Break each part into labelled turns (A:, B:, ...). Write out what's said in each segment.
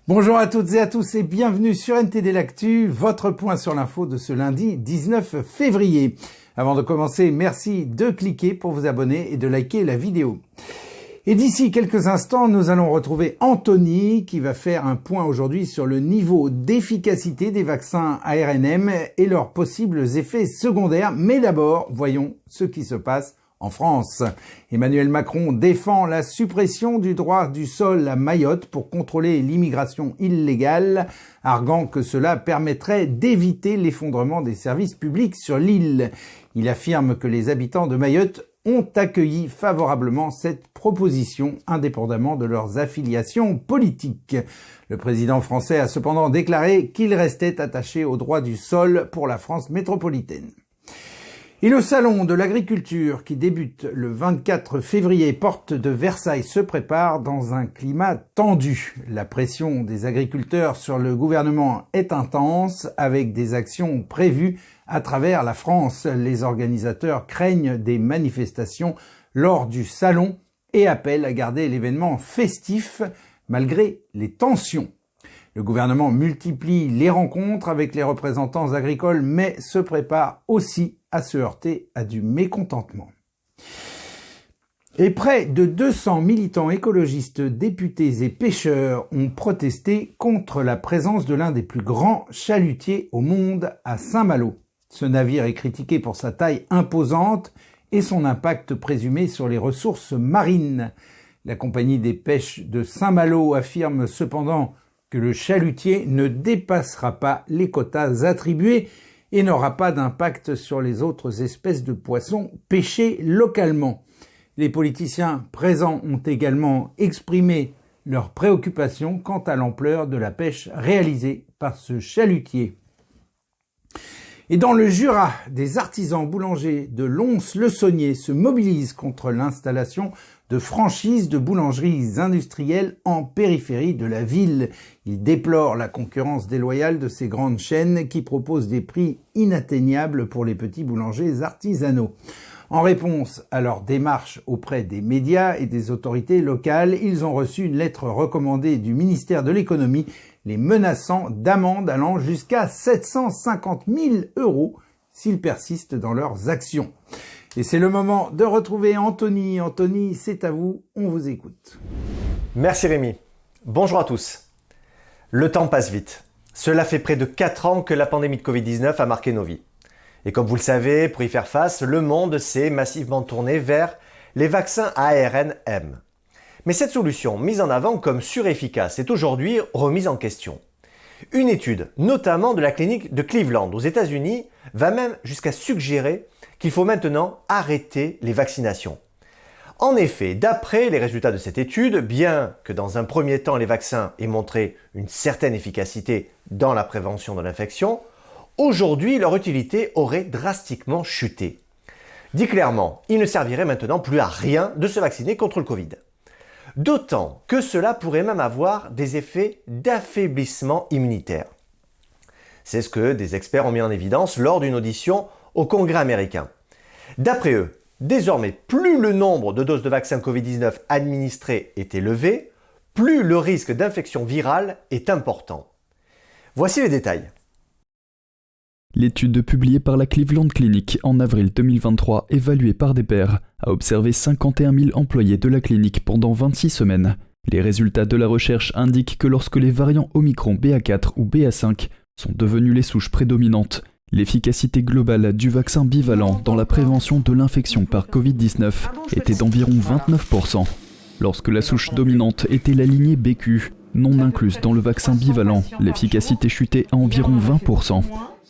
A: Bonjour à toutes et à tous et bienvenue sur NTD L'Actu, votre point sur l'info de ce lundi 19 février. Avant de commencer, merci de cliquer pour vous abonner et de liker la vidéo. Et d'ici quelques instants, nous allons retrouver Anthony qui va faire un point aujourd'hui sur le niveau d'efficacité des vaccins ARNM et leurs possibles effets secondaires. Mais d'abord, voyons ce qui se passe en France. Emmanuel Macron défend la suppression du droit du sol à Mayotte pour contrôler l'immigration illégale, arguant que cela permettrait d'éviter l'effondrement des services publics sur l'île. Il affirme que les habitants de Mayotte ont accueilli favorablement cette proposition, indépendamment de leurs affiliations politiques. Le président français a cependant déclaré qu'il restait attaché au droit du sol pour la France métropolitaine. Et le salon de l'agriculture qui débute le 24 février porte de Versailles se prépare dans un climat tendu. La pression des agriculteurs sur le gouvernement est intense avec des actions prévues à travers la France. Les organisateurs craignent des manifestations lors du salon et appellent à garder l'événement festif malgré les tensions. Le gouvernement multiplie les rencontres avec les représentants agricoles mais se prépare aussi à se heurter à du mécontentement. Et près de 200 militants écologistes, députés et pêcheurs ont protesté contre la présence de l'un des plus grands chalutiers au monde à Saint-Malo. Ce navire est critiqué pour sa taille imposante et son impact présumé sur les ressources marines. La compagnie des pêches de Saint-Malo affirme cependant que le chalutier ne dépassera pas les quotas attribués et n'aura pas d'impact sur les autres espèces de poissons pêchés localement. Les politiciens présents ont également exprimé leurs préoccupations quant à l'ampleur de la pêche réalisée par ce chalutier. Et dans le Jura, des artisans boulangers de Lons-le-Saunier se mobilisent contre l'installation de franchises de boulangeries industrielles en périphérie de la ville. Ils déplorent la concurrence déloyale de ces grandes chaînes qui proposent des prix inatteignables pour les petits boulangers artisanaux. En réponse à leur démarche auprès des médias et des autorités locales, ils ont reçu une lettre recommandée du ministère de l'économie les menaçant d'amendes allant jusqu'à 750 000 € s'ils persistent dans leurs actions. Et c'est le moment de retrouver Anthony. Anthony, c'est à vous, on vous écoute.
B: Merci Rémi. Bonjour à tous. Le temps passe vite. Cela fait près de 4 ans que la pandémie de Covid-19 a marqué nos vies. Et comme vous le savez, pour y faire face, le monde s'est massivement tourné vers les vaccins ARNM. Mais cette solution, mise en avant comme surefficace, est aujourd'hui remise en question. Une étude, notamment de la clinique de Cleveland aux États-Unis, va même jusqu'à suggérer qu'il faut maintenant arrêter les vaccinations. En effet, d'après les résultats de cette étude, bien que dans un premier temps les vaccins aient montré une certaine efficacité dans la prévention de l'infection, aujourd'hui leur utilité aurait drastiquement chuté. Dit clairement, il ne servirait maintenant plus à rien de se vacciner contre le Covid. D'autant que cela pourrait même avoir des effets d'affaiblissement immunitaire. C'est ce que des experts ont mis en évidence lors d'une audition au Congrès américain. D'après eux, désormais, plus le nombre de doses de vaccin Covid-19 administrées est élevé, plus le risque d'infection virale est important. Voici les détails.
C: L'étude publiée par la Cleveland Clinic en avril 2023, évaluée par des pairs, a observé 51 000 employés de la clinique pendant 26 semaines. Les résultats de la recherche indiquent que lorsque les variants Omicron BA4 ou BA5 sont devenus les souches prédominantes, l'efficacité globale du vaccin bivalent dans la prévention de l'infection par Covid-19 était d'environ 29%. Lorsque la souche dominante était la lignée BQ, non incluse dans le vaccin bivalent, l'efficacité chutait à environ 20%.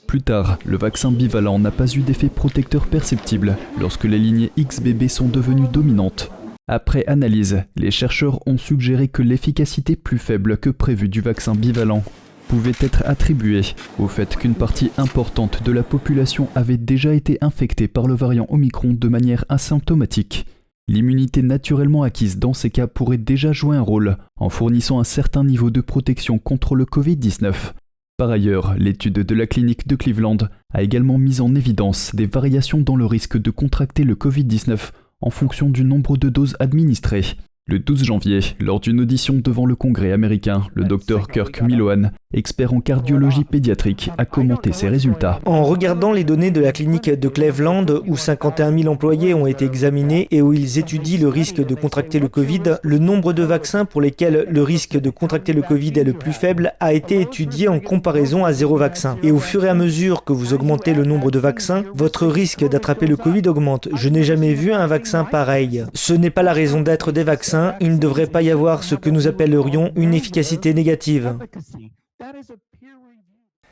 C: Plus tard, le vaccin bivalent n'a pas eu d'effet protecteur perceptible lorsque les lignées XBB sont devenues dominantes. Après analyse, les chercheurs ont suggéré que l'efficacité plus faible que prévue du vaccin bivalent pouvait être attribuée au fait qu'une partie importante de la population avait déjà été infectée par le variant Omicron de manière asymptomatique. L'immunité naturellement acquise dans ces cas pourrait déjà jouer un rôle en fournissant un certain niveau de protection contre le Covid-19. Par ailleurs, l'étude de la clinique de Cleveland a également mis en évidence des variations dans le risque de contracter le Covid-19 en fonction du nombre de doses administrées. Le 12 janvier, lors d'une audition devant le Congrès américain, le Dr Kirk Milhoan, expert en cardiologie pédiatrique, a commenté ces résultats.
D: En regardant les données de la clinique de Cleveland, où 51 000 employés ont été examinés et où ils étudient le risque de contracter le Covid, le nombre de vaccins pour lesquels le risque de contracter le Covid est le plus faible a été étudié en comparaison à 0 vaccin. Et au fur et à mesure que vous augmentez le nombre de vaccins, votre risque d'attraper le Covid augmente. Je n'ai jamais vu un vaccin pareil. Ce n'est pas la raison d'être des vaccins. Il ne devrait pas y avoir ce que nous appellerions une efficacité négative.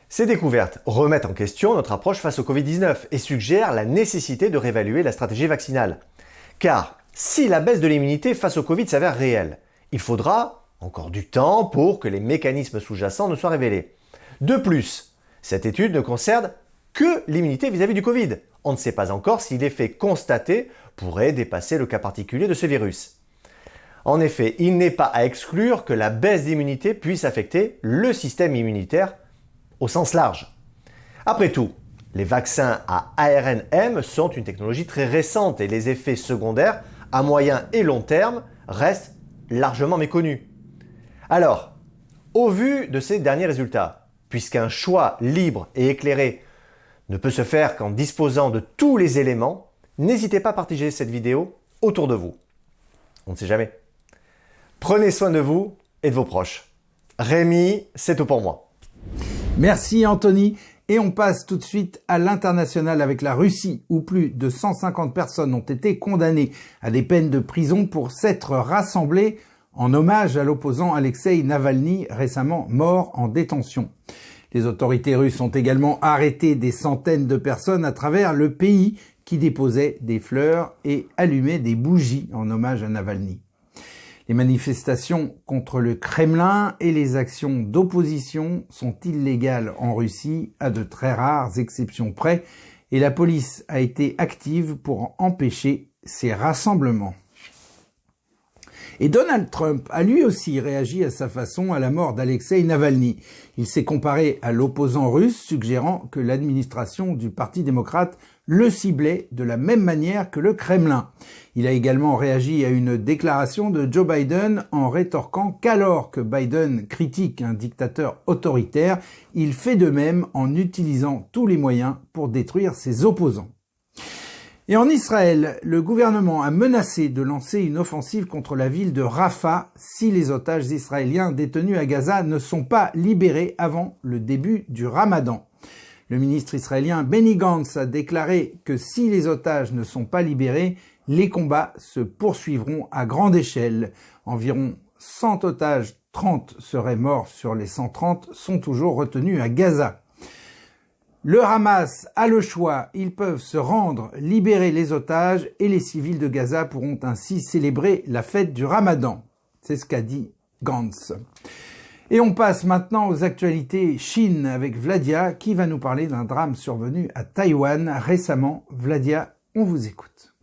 B: Ces découvertes remettent en question notre approche face au Covid-19 et suggèrent la nécessité de réévaluer la stratégie vaccinale. Car si la baisse de l'immunité face au Covid s'avère réelle, il faudra encore du temps pour que les mécanismes sous-jacents ne soient révélés. De plus, cette étude ne concerne que l'immunité vis-à-vis du Covid. On ne sait pas encore si l'effet constaté pourrait dépasser le cas particulier de ce virus. En effet, il n'est pas à exclure que la baisse d'immunité puisse affecter le système immunitaire au sens large. Après tout, les vaccins à ARNM sont une technologie très récente et les effets secondaires à moyen et long terme restent largement méconnus. Alors, au vu de ces derniers résultats, puisqu'un choix libre et éclairé ne peut se faire qu'en disposant de tous les éléments, n'hésitez pas à partager cette vidéo autour de vous. On ne sait jamais. Prenez soin de vous et de vos proches. Rémi, c'est tout pour moi.
A: Merci Anthony. Et on passe tout de suite à l'international avec la Russie, où plus de 150 personnes ont été condamnées à des peines de prison pour s'être rassemblées en hommage à l'opposant Alexeï Navalny, récemment mort en détention. Les autorités russes ont également arrêté des centaines de personnes à travers le pays qui déposaient des fleurs et allumaient des bougies en hommage à Navalny. Les manifestations contre le Kremlin et les actions d'opposition sont illégales en Russie à de très rares exceptions près et la police a été active pour empêcher ces rassemblements. Et Donald Trump a lui aussi réagi à sa façon à la mort d'Alexeï Navalny. Il s'est comparé à l'opposant russe, suggérant que l'administration du Parti démocrate le ciblait de la même manière que le Kremlin. Il a également réagi à une déclaration de Joe Biden en rétorquant qu'alors que Biden critique un dictateur autoritaire, il fait de même en utilisant tous les moyens pour détruire ses opposants. Et en Israël, le gouvernement a menacé de lancer une offensive contre la ville de Rafah si les otages israéliens détenus à Gaza ne sont pas libérés avant le début du Ramadan. Le ministre israélien Benny Gantz a déclaré que si les otages ne sont pas libérés, les combats se poursuivront à grande échelle. Environ 100 otages, 30 seraient morts sur les 130, sont toujours retenus à Gaza. Le Hamas a le choix, ils peuvent se rendre, libérer les otages et les civils de Gaza pourront ainsi célébrer la fête du Ramadan. C'est ce qu'a dit Gantz. Et on passe maintenant aux actualités Chine avec Vladia qui va nous parler d'un drame survenu à Taïwan récemment. Vladia, on vous écoute.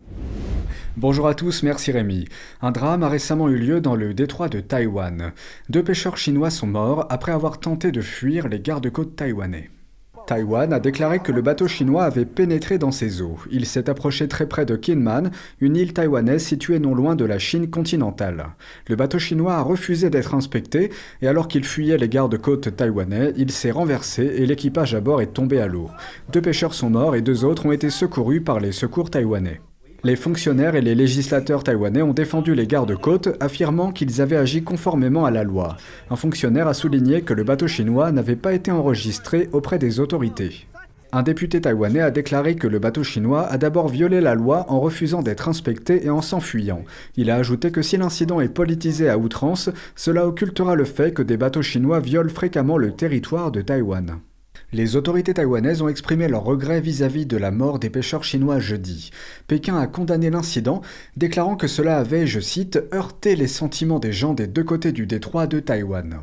E: Bonjour à tous, merci Rémi. Un drame a récemment eu lieu dans le détroit de Taïwan. 2 pêcheurs chinois sont morts après avoir tenté de fuir les gardes-côtes taïwanais. Taïwan a déclaré que le bateau chinois avait pénétré dans ses eaux. Il s'est approché très près de Kinmen, une île taïwanaise située non loin de la Chine continentale. Le bateau chinois a refusé d'être inspecté et alors qu'il fuyait les gardes-côtes taïwanais, il s'est renversé et l'équipage à bord est tombé à l'eau. 2 pêcheurs sont morts et 2 autres ont été secourus par les secours taïwanais. Les fonctionnaires et les législateurs taïwanais ont défendu les gardes-côtes, affirmant qu'ils avaient agi conformément à la loi. Un fonctionnaire a souligné que le bateau chinois n'avait pas été enregistré auprès des autorités. Un député taïwanais a déclaré que le bateau chinois a d'abord violé la loi en refusant d'être inspecté et en s'enfuyant. Il a ajouté que si l'incident est politisé à outrance, cela occultera le fait que des bateaux chinois violent fréquemment le territoire de Taïwan. Les autorités taïwanaises ont exprimé leur regret vis-à-vis de la mort des pêcheurs chinois jeudi. Pékin a condamné l'incident, déclarant que cela avait, je cite, « heurté les sentiments des gens des 2 côtés du détroit de Taïwan ».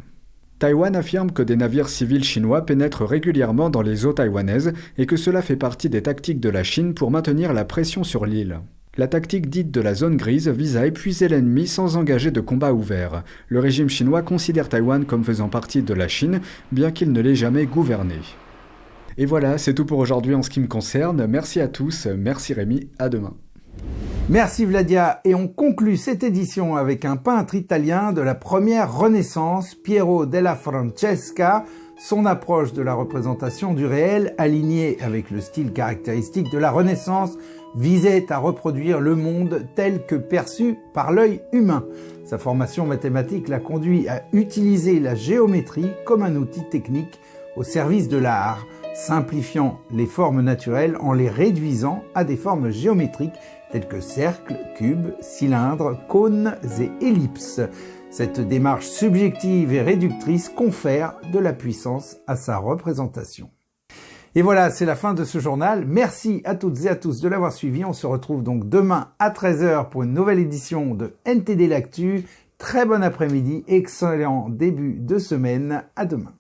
E: Taïwan affirme que des navires civils chinois pénètrent régulièrement dans les eaux taïwanaises et que cela fait partie des tactiques de la Chine pour maintenir la pression sur l'île. La tactique dite de la zone grise vise à épuiser l'ennemi sans engager de combat ouvert. Le régime chinois considère Taïwan comme faisant partie de la Chine, bien qu'il ne l'ait jamais gouverné. Et voilà, c'est tout pour aujourd'hui en ce qui me concerne. Merci à tous, merci Rémi, à demain.
A: Merci Vladia, et on conclut cette édition avec un peintre italien de la première Renaissance, Piero della Francesca. Son approche de la représentation du réel, alignée avec le style caractéristique de la Renaissance, visait à reproduire le monde tel que perçu par l'œil humain. Sa formation mathématique l'a conduit à utiliser la géométrie comme un outil technique au service de l'art, simplifiant les formes naturelles en les réduisant à des formes géométriques telles que cercles, cubes, cylindres, cônes et ellipses. Cette démarche subjective et réductrice confère de la puissance à sa représentation. Et voilà, c'est la fin de ce journal. Merci à toutes et à tous de l'avoir suivi. On se retrouve donc demain à 13h pour une nouvelle édition de NTD l'Actu. Très bon après-midi, excellent début de semaine. À demain.